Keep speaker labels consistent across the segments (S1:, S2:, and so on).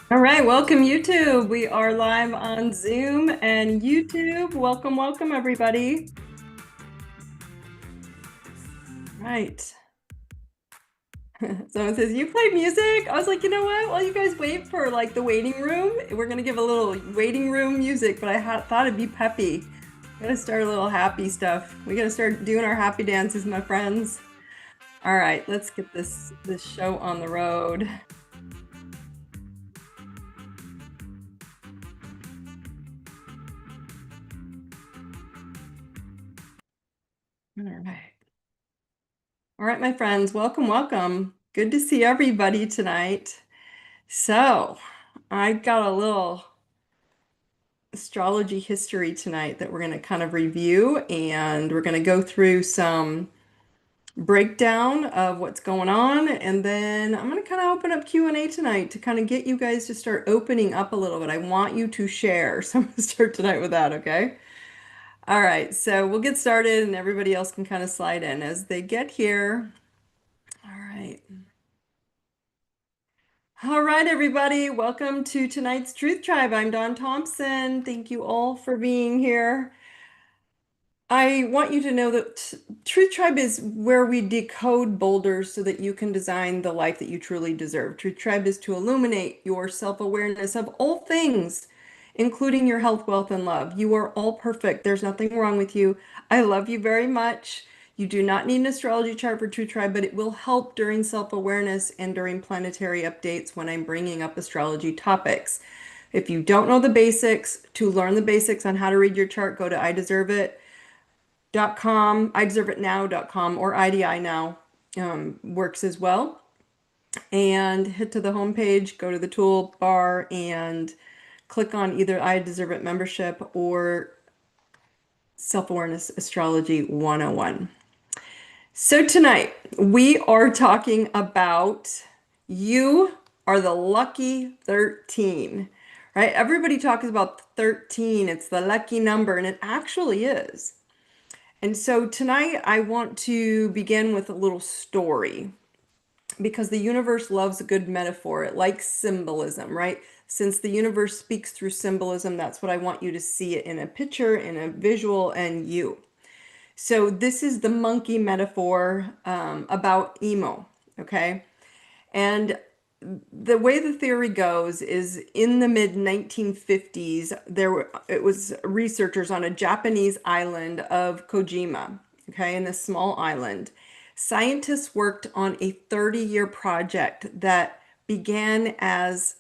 S1: All right, welcome YouTube. We are live on Zoom and YouTube. Welcome, welcome everybody. Right. Someone says, you play music? I was like, you know what? While you guys wait for like the waiting room, we're gonna give a little waiting room music, but I thought it'd be peppy. Gotta start a little happy stuff. We gotta start doing our happy dances, my friends. All right, let's get this show on the road. All right. All right, my friends, welcome, welcome. Good to see everybody tonight. So, I got a little astrology history tonight that we're going to kind of review, and we're going to go through some breakdown of what's going on, and then I'm going to kind of open up Q&A tonight to kind of get you guys to start opening up a little bit. I want you to share. So I'm going to start tonight with that, okay? All right, so we'll get started and everybody else can kind of slide in as they get here. All right. All right, everybody. Welcome to tonight's Truth Tribe. I'm Dawn Thompson. Thank you all for being here. I want you to know that Truth Tribe is where we decode boulders so that you can design the life that you truly deserve. Truth Tribe is to illuminate your self-awareness of all things, including your health, wealth, and love. You are all perfect. There's nothing wrong with you. I love you very much. You do not need an astrology chart for Truth Tribe, but it will help during self-awareness and during planetary updates when I'm bringing up astrology topics. If you don't know the basics, to learn the basics on how to read your chart, go to I Deserve It .com, iDeserveItNow.com, or IDI Now works as well. And hit to the homepage, go to the toolbar, and click on either I Deserve It membership or Self-Awareness Astrology 101. So tonight we are talking about you are the lucky 13, right? Everybody talks about 13. It's the lucky number, and it actually is. And so tonight I want to begin with a little story because the universe loves a good metaphor. It likes symbolism, right? Since the universe speaks through symbolism, that's what I want you to see it in a picture, in a visual, and you. So this is the monkey metaphor about emo, okay? And the way the theory goes is in the mid 1950s, it was researchers on a Japanese island of Kojima, okay, in this small island. Scientists worked on a 30-year project that began as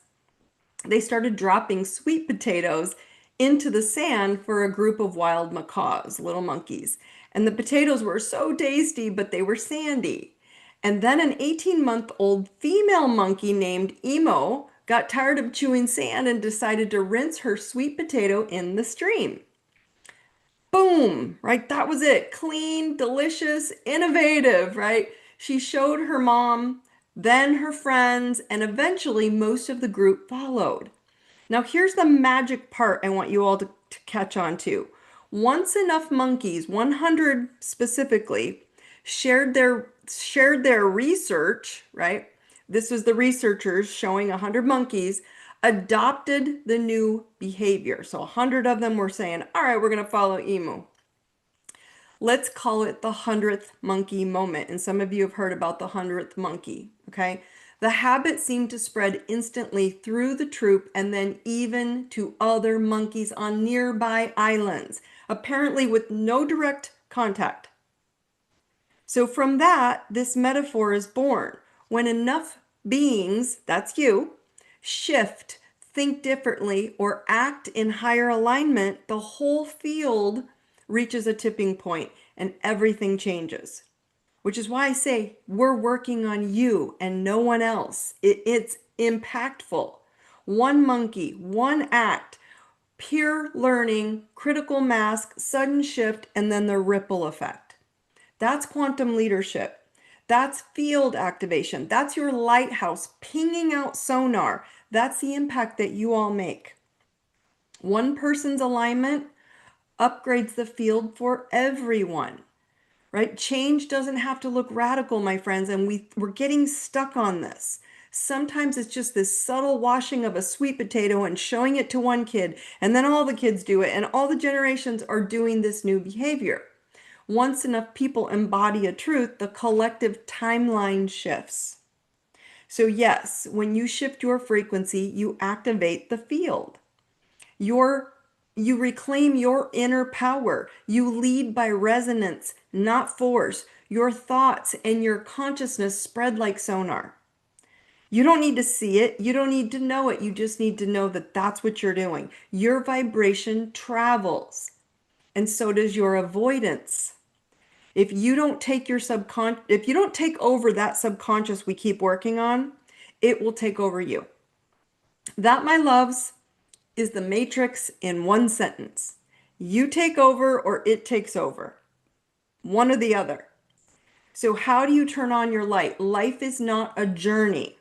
S1: they started dropping sweet potatoes into the sand for a group of wild macaws, little monkeys. And the potatoes were so tasty, but they were sandy. And then an 18-month-old female monkey named Emo got tired of chewing sand and decided to rinse her sweet potato in the stream. Boom, right? That was it. Clean, delicious, innovative, right? She showed her mom, then her friends, and eventually most of the group followed. Now, here's the magic part I want you all to catch on to. Once enough monkeys, 100 specifically, shared their research, right? This was the researchers showing 100 monkeys adopted the new behavior. So 100 of them were saying, all right, we're going to follow Emu. Let's call it the 100th monkey moment. And some of you have heard about the 100th monkey, okay? The habit seemed to spread instantly through the troop and then even to other monkeys on nearby islands, apparently with no direct contact. So from that, this metaphor is born. When enough beings, that's you, shift, think differently, or act in higher alignment, the whole field reaches a tipping point and everything changes. Which is why I say we're working on you and no one else. It's impactful. One monkey, one act, peer learning, critical mass, sudden shift, and then the ripple effect. That's quantum leadership. That's field activation. That's your lighthouse pinging out sonar. That's the impact that you all make. One person's alignment upgrades the field for everyone, right? Change doesn't have to look radical, my friends, and we're getting stuck on this. Sometimes it's just this subtle washing of a sweet potato and showing it to one kid, and then all the kids do it, and all the generations are doing this new behavior. Once enough people embody a truth, the collective timeline shifts. So yes, when you shift your frequency, you activate the field. Your you reclaim your inner power. You lead by resonance, not force. Your thoughts and your consciousness spread like sonar. You don't need to see it. You don't need to know it. You just need to know that that's what you're doing. Your vibration travels, and so does your avoidance. If you don't take if you don't take over that subconscious we keep working on, it will take over you. That, my loves, is the matrix in one sentence. You take over or it takes over. One or the other. So how do you turn on your light? Life is not a journey.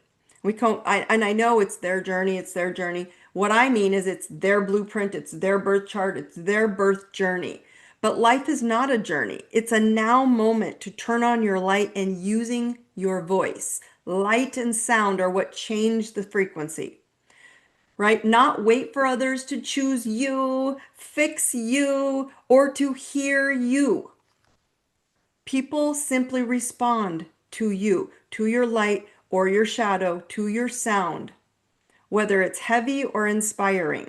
S1: And I know it's their journey, it's their journey. What I mean is it's their blueprint, it's their birth chart, it's their birth journey. But life is not a journey. It's a now moment to turn on your light and using your voice. Light and sound are what change the frequency, right? Not wait for others to choose you, fix you, or to hear you. People simply respond to you, to your light or your shadow, to your sound, whether it's heavy or inspiring.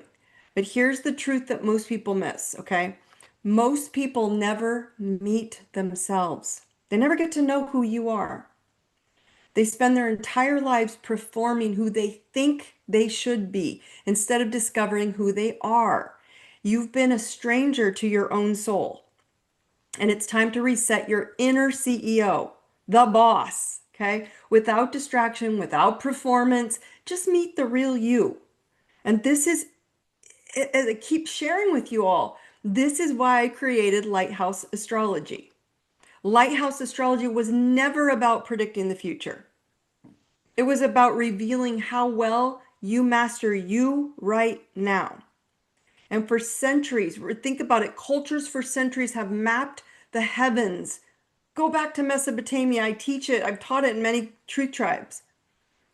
S1: But here's the truth that most people miss, okay? Most people never meet themselves. They never get to know who you are. They spend their entire lives performing who they think they should be instead of discovering who they are. You've been a stranger to your own soul. And it's time to reset your inner CEO, the boss, okay? Without distraction, without performance, just meet the real you. And this is, as I keep sharing with you all, this is why I created Lighthouse Astrology. Lighthouse Astrology was never about predicting the future. It was about revealing how well you master you right now. And for centuries, think about it, cultures for centuries have mapped the heavens. Go back to Mesopotamia. I teach it. I've taught it in many truth tribes.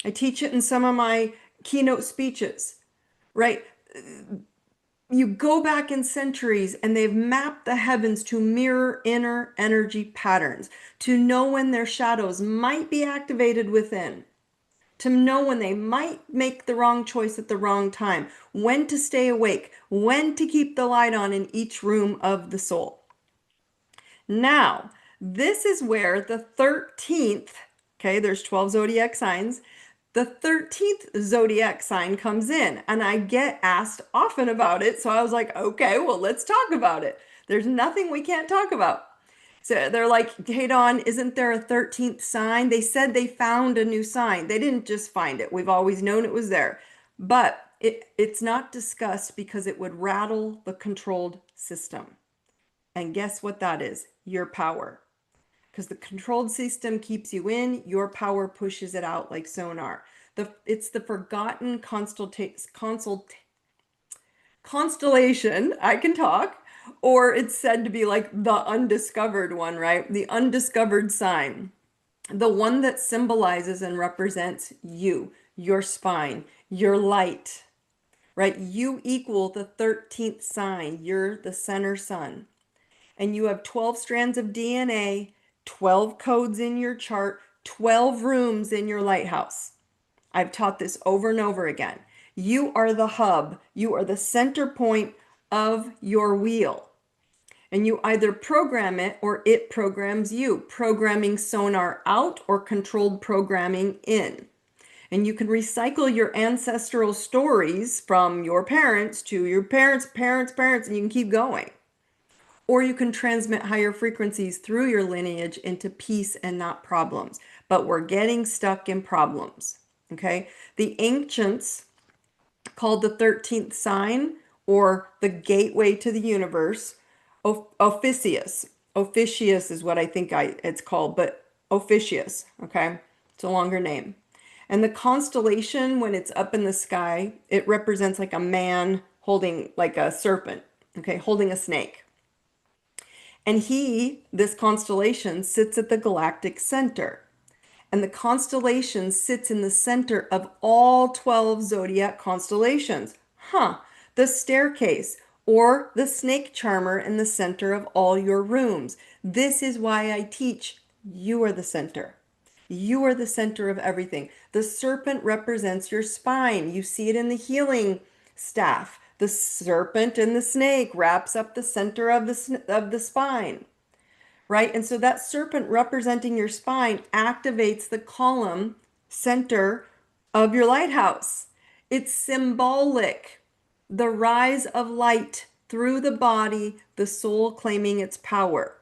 S1: I teach it in some of my keynote speeches, right? You go back in centuries and they've mapped the heavens to mirror inner energy patterns, to know when their shadows might be activated within, to know when they might make the wrong choice at the wrong time, when to stay awake, when to keep the light on in each room of the soul. Now, this is where the 13th, okay, there's 12 zodiac signs, the 13th zodiac sign comes in, and I get asked often about it. So I was like, okay, well, let's talk about it. There's nothing we can't talk about. So they're like, hey, Dawn, isn't there a 13th sign? They said they found a new sign. They didn't just find it. We've always known it was there. But it's not discussed because it would rattle the controlled system. And guess what that is? Your power. Because the controlled system keeps you in, your power pushes it out like sonar. It's the forgotten constellation, I can talk, or it's said to be like the undiscovered one, right? The undiscovered sign. The one that symbolizes and represents you, your spine, your light, right? You equal the 13th sign. You're the center sun. And you have 12 strands of DNA, 12 codes in your chart, 12 rooms in your lighthouse. I've taught this over and over again. You are the hub. You are the center point of your wheel. And you either program it or it programs you, programming sonar out or controlled programming in. And you can recycle your ancestral stories from your parents to your parents, parents, parents, and you can keep going. Or you can transmit higher frequencies through your lineage into peace and not problems. But we're getting stuck in problems, okay? The ancients called the 13th sign, or the gateway to the universe, Officius. Officius is what I think it's called, but Officius, okay? It's a longer name. And the constellation, when it's up in the sky, it represents like a man holding like a serpent, okay, holding a snake. And this constellation, sits at the galactic center. And the constellation sits in the center of all 12 zodiac constellations. Huh. The staircase or the snake charmer in the center of all your rooms. This is why I teach you are the center. You are the center of everything. The serpent represents your spine. You see it in the healing staff. The serpent and the snake wraps up the center of the spine, right? And so that serpent representing your spine activates the column center of your lighthouse. It's symbolic. The rise of light through the body, the soul claiming its power.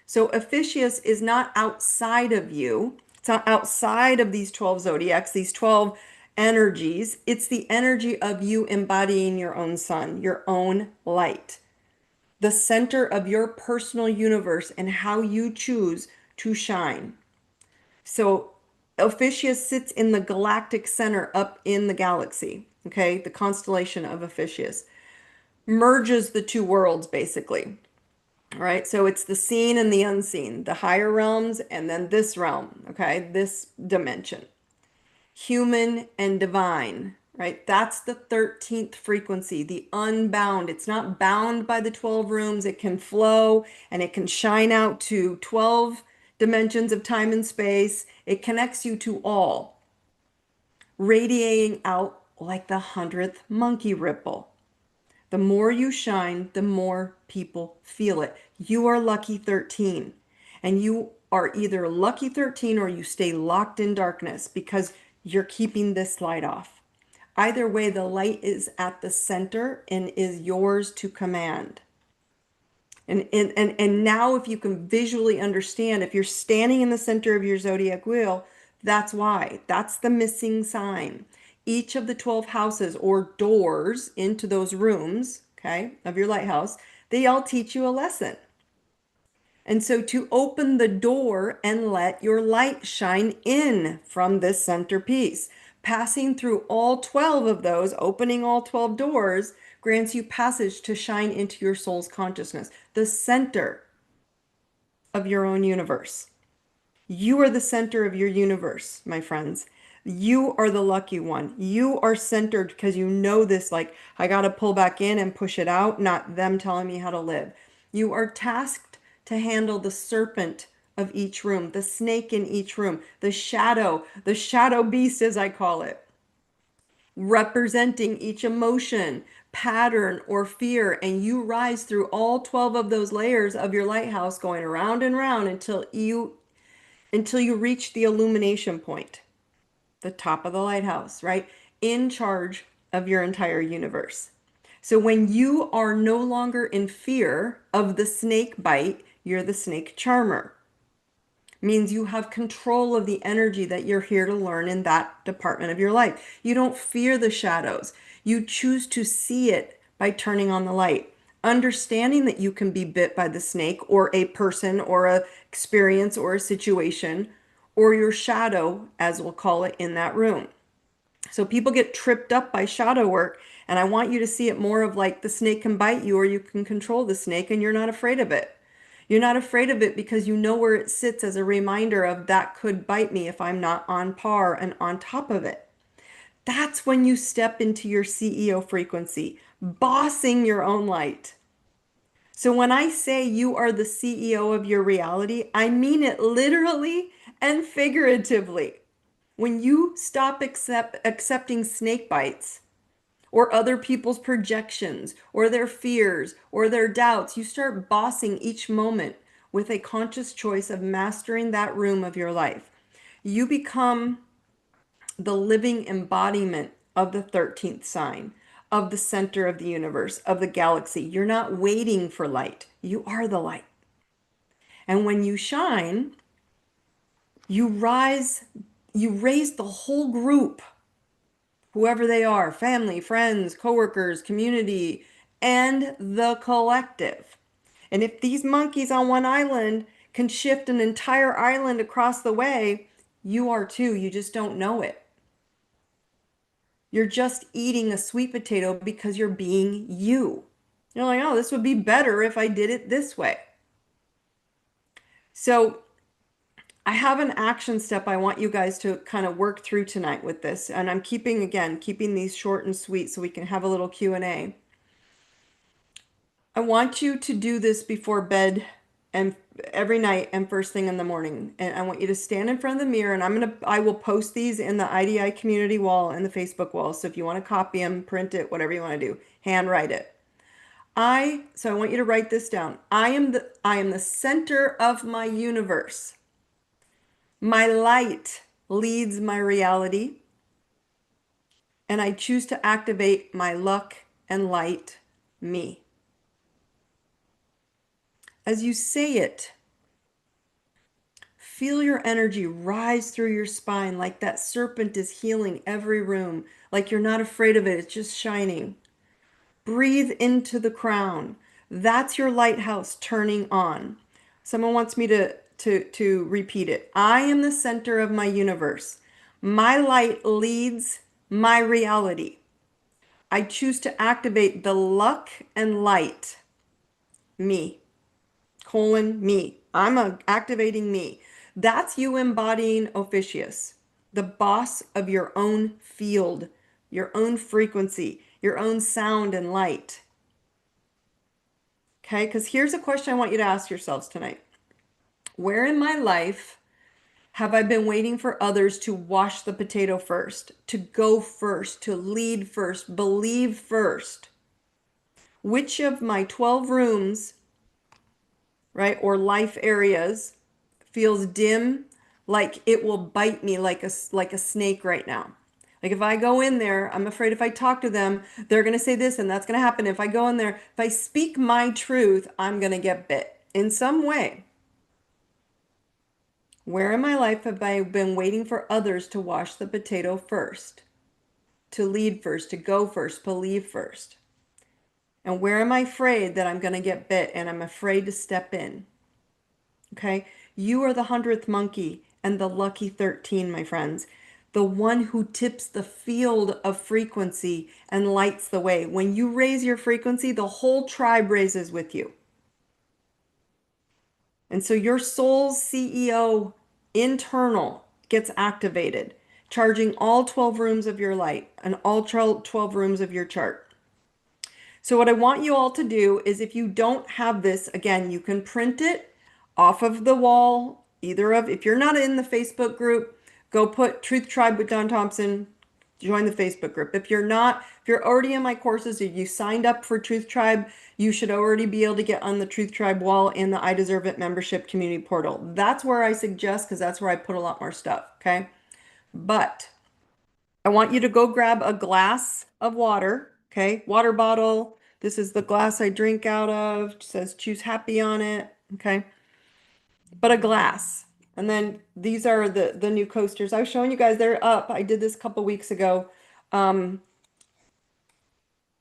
S1: So Ophiuchus is not outside of you. It's not outside of these 12 zodiacs, these 12 energies. It's the energy of you embodying your own sun, your own light, the center of your personal universe and how you choose to shine. So Ophiuchus sits in the galactic center up in the galaxy, okay? The constellation of Ophiuchus merges the two worlds basically. All right, so it's the seen and the unseen, the higher realms, and then this realm, okay, this dimension, human and divine, right? That's the 13th frequency, the unbound. It's not bound by the 12 rooms. It can flow and it can shine out to 12 dimensions of time and space. It connects you to all, radiating out like the 100th monkey ripple. The more you shine, the more people feel it. You are lucky 13. And you are either lucky 13 or you stay locked in darkness because you're keeping this light off. Either way, the light is at the center and is yours to command. And now if you can visually understand, if you're standing in the center of your zodiac wheel, that's why. That's the missing sign. Each of the 12 houses or doors into those rooms, okay, of your lighthouse, they all teach you a lesson. And so to open the door and let your light shine in from this centerpiece, passing through all 12 of those, opening all 12 doors, grants you passage to shine into your soul's consciousness, the center of your own universe. You are the center of your universe, my friends. You are the lucky one. You are centered because you know this, like, I got to pull back in and push it out, not them telling me how to live. You are tasked to handle the serpent of each room, the snake in each room, the shadow beast, as I call it, representing each emotion, pattern, or fear. And you rise through all 12 of those layers of your lighthouse, going around and around until you reach the illumination point, the top of the lighthouse, right? In charge of your entire universe. So when you are no longer in fear of the snake bite, you're the snake charmer. Means you have control of the energy that you're here to learn in that department of your life. You don't fear the shadows. You choose to see it by turning on the light, understanding that you can be bit by the snake or a person or a experience or a situation or your shadow, as we'll call it, in that room. So people get tripped up by shadow work, and I want you to see it more of like the snake can bite you or you can control the snake and you're not afraid of it. You're not afraid of it because you know where it sits as a reminder of that could bite me if I'm not on par and on top of it. That's when you step into your CEO frequency, bossing your own light. So when I say you are the CEO of your reality, I mean it literally and figuratively. When you stop accepting snake bites or other people's projections or their fears or their doubts, you start bossing each moment with a conscious choice of mastering that room of your life. You become the living embodiment of the 13th sign, of the center of the universe, of the galaxy. You're not waiting for light. You are the light. And when you shine, you raise the whole group, whoever they are, family, friends, coworkers, community, and the collective. And if these monkeys on one island can shift an entire island across the way, you are too. You just don't know it. You're just eating a sweet potato because you're being you. You're like, oh, this would be better if I did it this way. So I have an action step I want you guys to kind of work through tonight with this. And I'm keeping these short and sweet so we can have a little Q&A. I want you to do this before bed and every night and first thing in the morning. And I want you to stand in front of the mirror, and I will post these in the IDI community wall and the Facebook wall. So if you want to copy them, print it, whatever you want to do, handwrite it. So I want you to write this down. I am the center of my universe. My light leads my reality, and I choose to activate my luck and light, me. As you say it, feel your energy rise through your spine like that serpent is healing every room, like you're not afraid of it, it's just shining. Breathe into the crown. That's your lighthouse turning on. Someone wants me to repeat it. I am the center of my universe. My light leads my reality. I choose to activate the luck and light, me, me. I'm activating me. That's you embodying Officius, the boss of your own field, your own frequency, your own sound and light. Okay, because here's a question I want you to ask yourselves tonight. Where in my life have I been waiting for others to wash the potato first, to go first, to lead first, believe first? Which of my 12 rooms, right, or life areas feels dim, like it will bite me like a snake right now? Like if I go in there, I'm afraid if I talk to them, they're going to say this and that's going to happen. If I go in there, if I speak my truth, I'm going to get bit in some way. Where in my life have I been waiting for others to wash the potato first, to lead first, to go first, believe first? And where am I afraid that I'm going to get bit and I'm afraid to step in? Okay? You are the 100th monkey and the lucky 13, my friends. The one who tips the field of frequency and lights the way. When you raise your frequency, the whole tribe raises with you. And so your soul's CEO internal gets activated, charging all 12 rooms of your light and all 12 rooms of your chart. So what I want you all to do is, if you don't have this, again, you can print it off of the wall, if you're not in the Facebook group, go put Truth Tribe with Daune Thompson, join the Facebook group. If you're already in my courses, if you signed up for Truth Tribe, you should already be able to get on the Truth Tribe wall in the I Deserve It membership community portal. That's where I suggest, because that's where I put a lot more stuff, okay? But I want you to go grab a glass of water, okay? Water bottle. This is the glass I drink out of. It says choose happy on it, okay? But a glass. And then these are the new coasters. I was showing you guys, they're up. I did this a couple weeks ago. But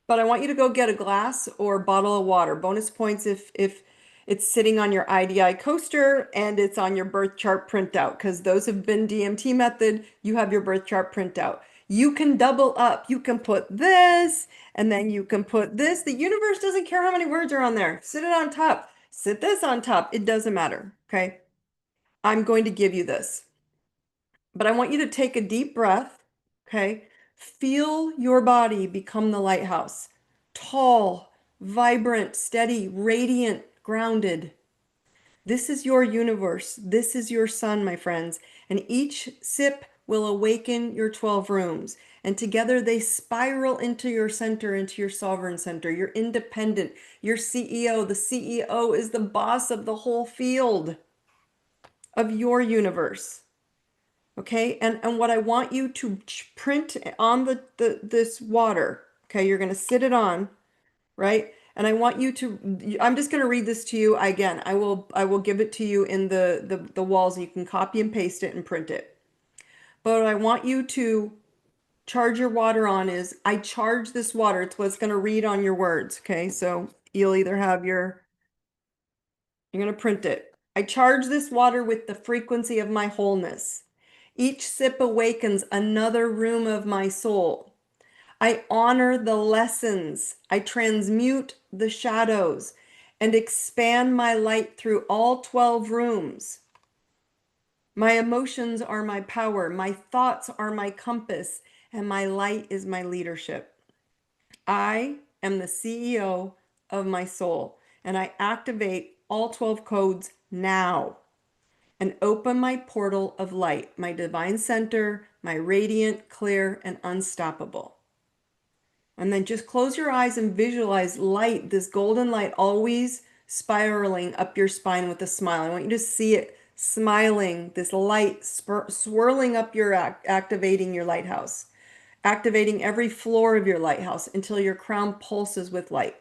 S1: I want you to go get a glass or a bottle of water. Bonus points if it's sitting on your IDI coaster and it's on your birth chart printout, because those have been DMT method. You have your birth chart printout. You can double up. You can put this and then you can put this. The universe doesn't care how many words are on there. Sit it on top. Sit this on top. It doesn't matter. Okay. I'm going to give you this. But I want you to take a deep breath, okay? Feel your body become the lighthouse. Tall, vibrant, steady, radiant, grounded. This is your universe. This is your sun, my friends. And each sip will awaken your 12 rooms. And together they spiral into your center, into your sovereign center. You're independent. Your CEO. The CEO is the boss of the whole field of your universe. Okay, and what I want you to print on this water, okay, you're going to sit it on, right? And I want you to, I'm just going to read this to you. Again, I will give it to you in the walls, and you can copy and paste it and print it. But what I want you to charge your water on is, I charge this water. It's what's going to read on your words, okay? So you'll either have you're going to print it. I charge this water with the frequency of my wholeness. Each sip awakens another room of my soul. I honor the lessons. I transmute the shadows and expand my light through all 12 rooms. My emotions are my power. My thoughts are my compass. And my light is my leadership. I am the CEO of my soul. And I activate all 12 codes now and open my portal of light, my divine center, my radiant, clear, and unstoppable. And then just close your eyes and visualize light, this golden light always spiraling up your spine with a smile. I want you to see it smiling, this light swirling up your activating your lighthouse, activating every floor of your lighthouse until your crown pulses with light.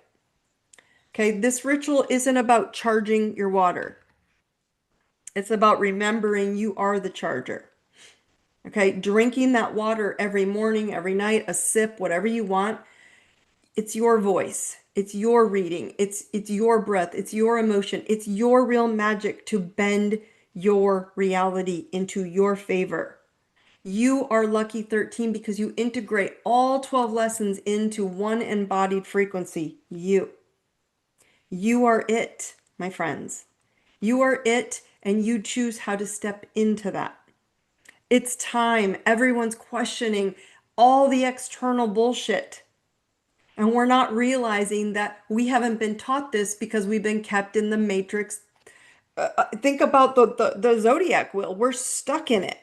S1: Okay, this ritual isn't about charging your water. It's about remembering you are the charger. Okay, drinking that water every morning, every night, a sip, whatever you want. It's your voice. It's your reading. It's your breath. It's your emotion. It's your real magic to bend your reality into your favor. You are lucky 13 because you integrate all 12 lessons into one embodied frequency. You. You are it, my friends. You are it, and you choose how to step into that. It's time. Everyone's questioning all the external bullshit. And we're not realizing that we haven't been taught this because we've been kept in the matrix. Think about the zodiac wheel. We're stuck in it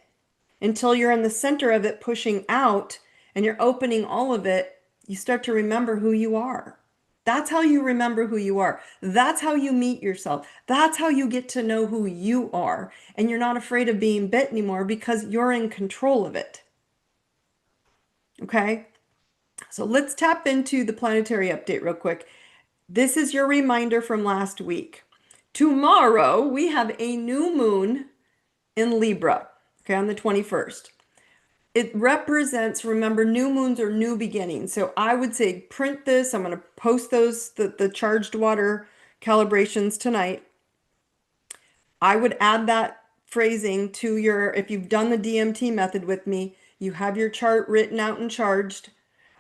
S1: until you're in the center of it pushing out and you're opening all of it. You start to remember who you are. That's how you remember who you are. That's how you meet yourself. That's how you get to know who you are. And you're not afraid of being bit anymore because you're in control of it. Okay? So let's tap into the planetary update real quick. This is your reminder from last week. Tomorrow, we have a new moon in Libra, okay, on the 21st. It represents, remember, new moons are new beginnings. So I would say print this. I'm going to post those, the charged water calibrations tonight. I would add that phrasing to your, if you've done the DMT method with me, you have your chart written out and charged.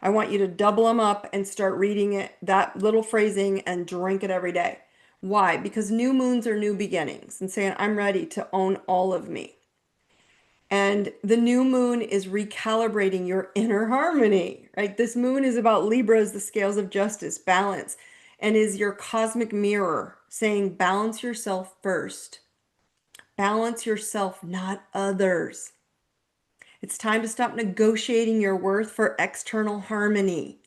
S1: I want you to double them up and start reading it, that little phrasing, and drink it every day. Why? Because new moons are new beginnings and saying, I'm ready to own all of me. And the new moon is recalibrating your inner harmony, right? This moon is about Libras, the scales of justice, balance, and is your cosmic mirror saying, balance yourself first. Balance yourself, not others. It's time to stop negotiating your worth for external harmony,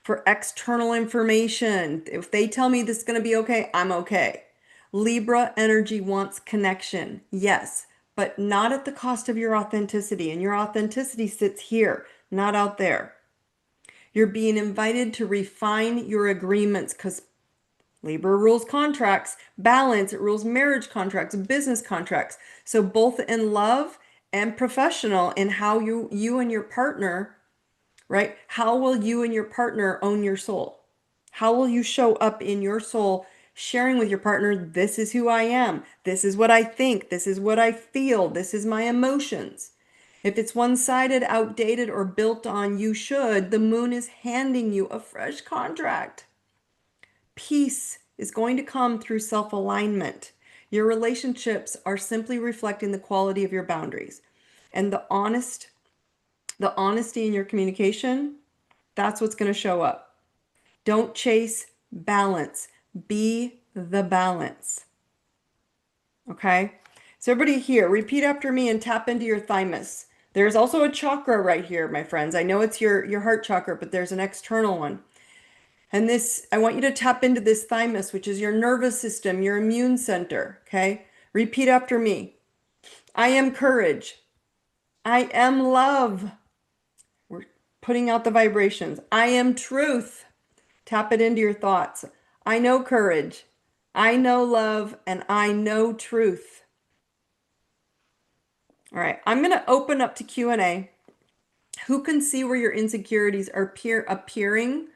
S1: for external information. If they tell me this is going to be okay, I'm okay. Libra energy wants connection, yes, but not at the cost of your authenticity. And your authenticity sits here, not out there. You're being invited to refine your agreements because Libra rules contracts, balance, it rules marriage contracts, business contracts. So both in love and professional, in how you and your partner, right? How will you and your partner own your soul? How will you show up in your soul, sharing with your partner, this is who I am, this is what I think, this is what I feel, this is my emotions. If it's one-sided, outdated, or built on you should, the moon is handing you a fresh contract. Peace is going to come through self-alignment. Your relationships are simply reflecting the quality of your boundaries. And the honesty in your communication, that's what's going to show up. Don't chase balance. Be the balance. Okay? So everybody here, repeat after me and tap into your thymus. There's also a chakra right here, my friends. I know it's your heart chakra, but there's an external one. And this, I want you to tap into this thymus, which is your nervous system, your immune center, okay? Repeat after me. I am courage. I am love. We're putting out the vibrations. I am truth. Tap it into your thoughts. I know courage. I know love, and I know truth. All right, I'm going to open up to Q&A. Who can see where your insecurities are appearing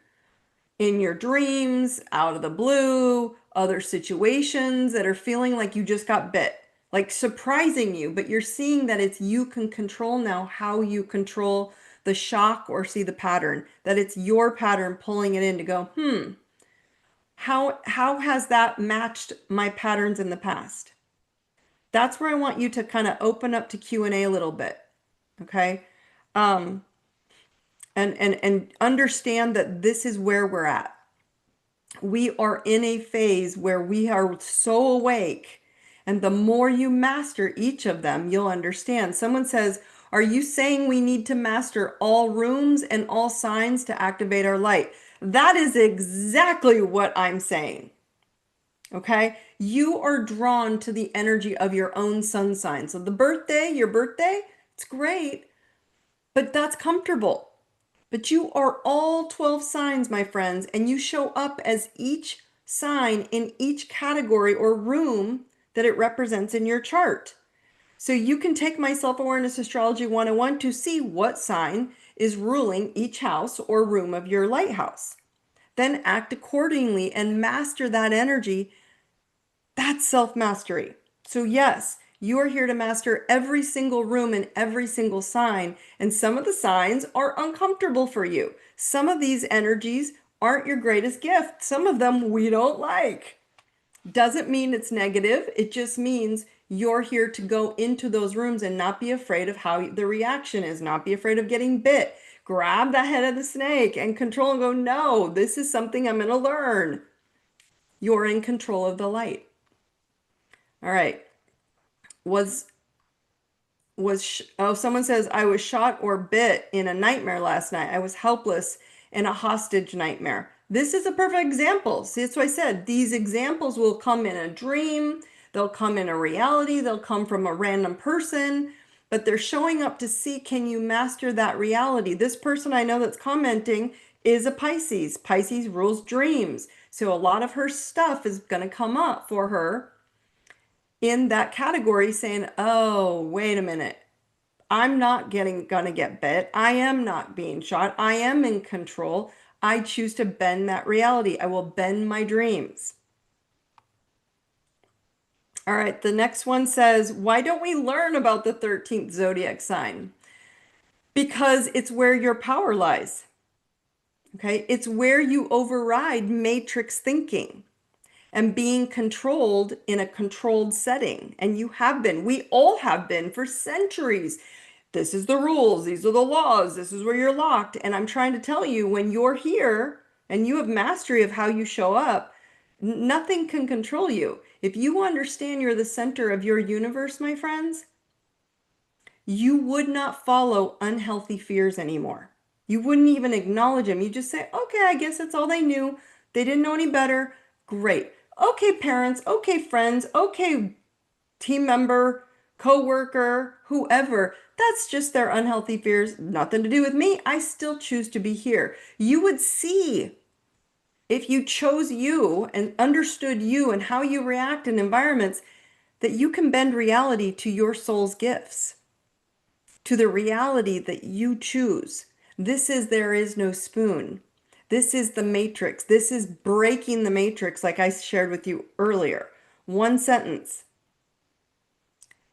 S1: in your dreams, out of the blue, other situations that are feeling like you just got bit, like surprising you, but you're seeing that it's you can control now how you control the shock or see the pattern, that it's your pattern pulling it in to go, how has that matched my patterns in the past? That's where I want you to kind of open up to Q&A a little bit. Okay. Um, and understand that this is where we're at. We are in a phase where we are so awake, and the more you master each of them, you'll understand. Someone says, are you saying we need to master all rooms and all signs to activate our light? That is exactly what I'm saying. Okay? You are drawn to the energy of your own sun sign. So the birthday, your birthday, it's great, but that's comfortable. But you are all 12 signs, my friends, and you show up as each sign in each category or room that it represents in your chart. So you can take my Self-Awareness Astrology 101 to see what sign is ruling each house or room of your lighthouse. Then act accordingly and master that energy. That's self-mastery. So yes, you are here to master every single room and every single sign. And some of the signs are uncomfortable for you. Some of these energies aren't your greatest gift. Some of them we don't like. Doesn't mean it's negative. It just means you're here to go into those rooms and not be afraid of how the reaction is, not be afraid of getting bit. Grab the head of the snake and control and go, no, this is something I'm going to learn. You're in control of the light. All right. Was oh, someone says I was shot or bit in a nightmare last night. I was helpless in a hostage nightmare. This is a perfect example. See, that's what I said. These examples will come in a dream, they'll come in a reality, they'll come from a random person, but they're showing up to see, can you master that reality? This person I know that's commenting is a Pisces. Pisces rules dreams. So a lot of her stuff is going to come up for her in that category saying, oh, wait a minute. I'm not gonna get bit. I am not being shot. I am in control. I choose to bend that reality. I will bend my dreams. All right, the next one says, why don't we learn about the 13th zodiac sign? Because it's where your power lies. Okay, it's where you override matrix thinking and being controlled in a controlled setting. And you have been, we all have been for centuries. This is the rules, these are the laws, this is where you're locked. And I'm trying to tell you, when you're here and you have mastery of how you show up, nothing can control you. If you understand you're the center of your universe, my friends, you would not follow unhealthy fears anymore. You wouldn't even acknowledge them. You just say, okay, I guess that's all they knew. They didn't know any better. Great. Okay, parents. Okay, friends. Okay, team member, co-worker, whoever. That's just their unhealthy fears. Nothing to do with me. I still choose to be here. You would see, if you chose you and understood you and how you react in environments, that you can bend reality to your soul's gifts, to the reality that you choose. This is there is no spoon. This is the matrix. This is breaking the matrix, like I shared with you earlier. One sentence.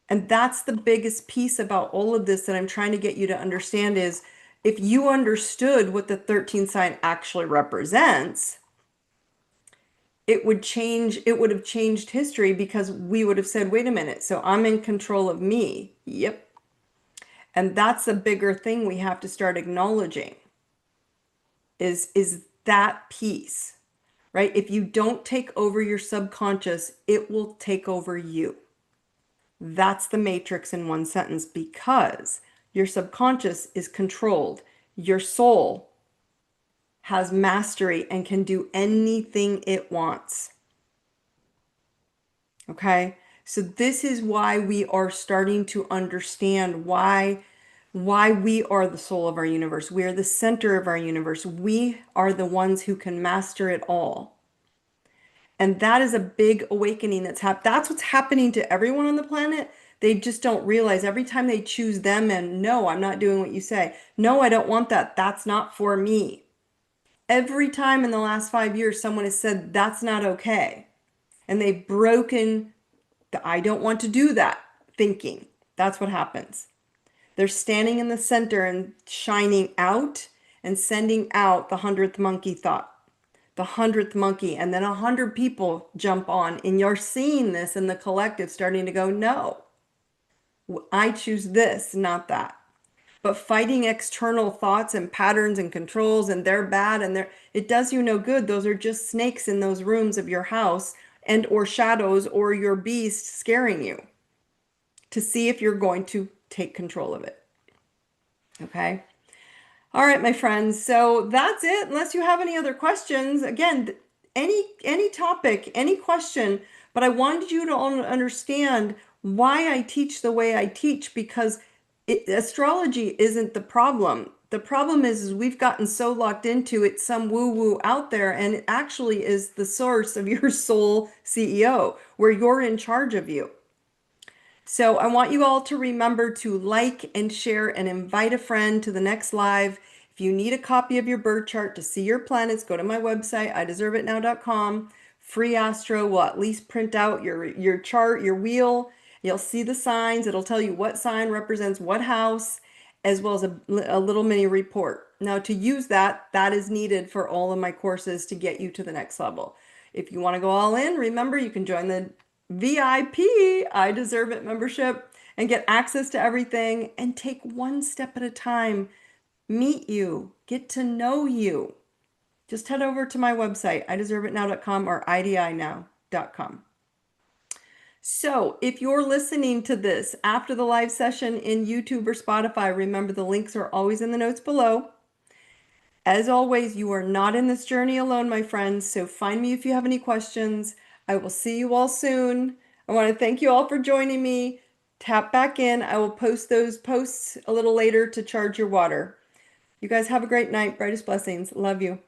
S1: And that's the biggest piece about all of this that I'm trying to get you to understand is, if you understood what the 13th sign actually represents, it would have changed history, because we would have said, wait a minute, so I'm in control of me. Yep. And that's a bigger thing we have to start acknowledging is that piece, right? If you don't take over your subconscious, it will take over you. That's the matrix in one sentence, because your subconscious is controlled. Your soul has mastery and can do anything it wants. Okay? So this is why we are starting to understand why we are the soul of our universe. We are the center of our universe. We are the ones who can master it all. And that is a big awakening that's what's happening to everyone on the planet. They just don't realize every time they choose them and, no, I'm not doing what you say. No, I don't want that. That's not for me. Every time in the last 5 years, someone has said that's not okay. And they've broken the I don't want to do that thinking. That's what happens. They're standing in the center and shining out and sending out the 100th monkey thought. the 100th monkey, and then 100 people jump on, and you're seeing this in the collective starting to go, no, I choose this, not that. But fighting external thoughts and patterns and controls and they're bad and it does you no good. Those are just snakes in those rooms of your house and or shadows or your beast scaring you to see if you're going to take control of it. Okay. All right, my friends. So that's it. Unless you have any other questions, again, any topic, any question, but I wanted you to understand why I teach the way I teach because astrology isn't the problem. The problem is we've gotten so locked into it, some woo-woo out there, and it actually is the source of your soul CEO, where you're in charge of you. So I want you all to remember to like and share and invite a friend to the next live. If you need a copy of your birth chart to see your planets, go to my website, ideserveitnow.com. Free Astro will at least print out your chart, your wheel. You'll see the signs. It'll tell you what sign represents what house, as well as a little mini report. Now, to use that, that is needed for all of my courses to get you to the next level. If you want to go all in, remember you can join the VIP, I Deserve It membership and get access to everything and take one step at a time. Meet you, get to know you. Just head over to my website, ideserveitnow.com or idinow.com. So if you're listening to this after the live session in YouTube or Spotify, remember the links are always in the notes below. As always, you are not in this journey alone, my friends, so find me if you have any questions. I will see you all soon. I want to thank you all for joining me. Tap back in. I will post those posts a little later to charge your water. You guys have a great night. Brightest blessings. Love you.